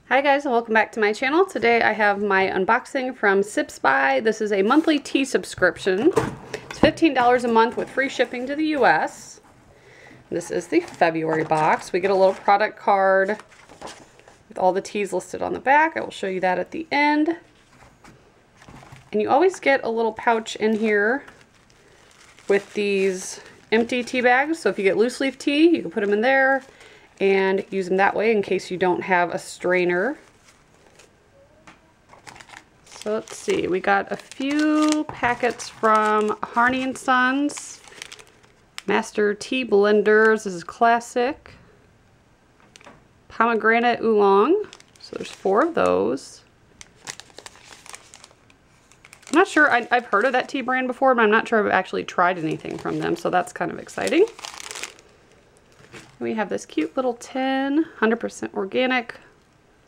Hi guys, and welcome back to my channel. Today I have my unboxing from Sips By. This is a monthly tea subscription. It's $15 a month with free shipping to the US. This is the February box. We get a little product card with all the teas listed on the back. I will show you that at the end. And you always get a little pouch in here with these empty tea bags. So if you get loose leaf tea, you can put them in there and use them that way in case you don't have a strainer. So let's see, we got a few packets from Harney Sons, Master Tea Blenders. This is classic. Pomegranate Oolong. So there's 4 of those. I'm not sure, I've heard of that tea brand before, but I'm not sure I've actually tried anything from them, so that's kind of exciting. We have this cute little tin, 100% organic,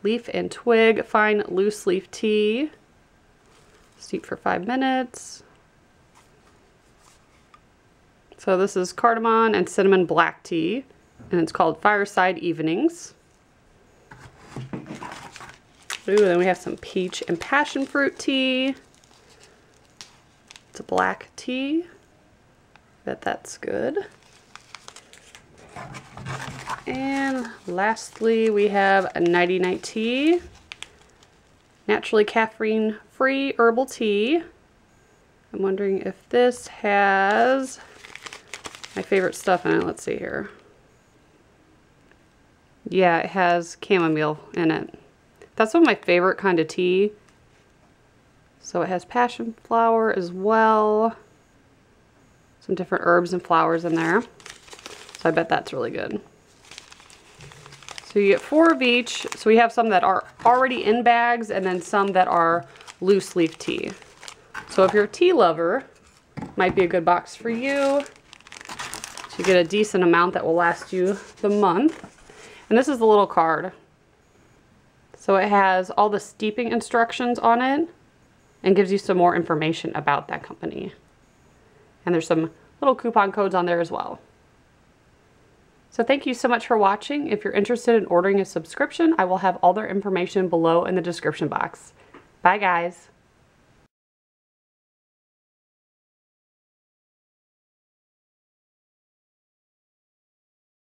leaf and twig, fine loose leaf tea. Steep for 5 minutes. So this is cardamom and cinnamon black tea, and it's called Fireside Evenings. Ooh, then we have some peach and passion fruit tea. It's a black tea. Bet that's good. And lastly, we have a Nighty Night Tea, naturally caffeine-free herbal tea. I'm wondering if this has my favorite stuff in it. Let's see here. Yeah, it has chamomile in it. That's one of my favorite kind of tea. So it has passion flower as well. Some different herbs and flowers in there. So I bet that's really good. So you get 4 of each. So we have some that are already in bags and then some that are loose leaf tea. So if you're a tea lover, might be a good box for you. So you get a decent amount that will last you the month. And this is the little card. So it has all the steeping instructions on it and gives you some more information about that company. And there's some little coupon codes on there as well. So thank you so much for watching. If you're interested in ordering a subscription, I will have all their information below in the description box. Bye guys.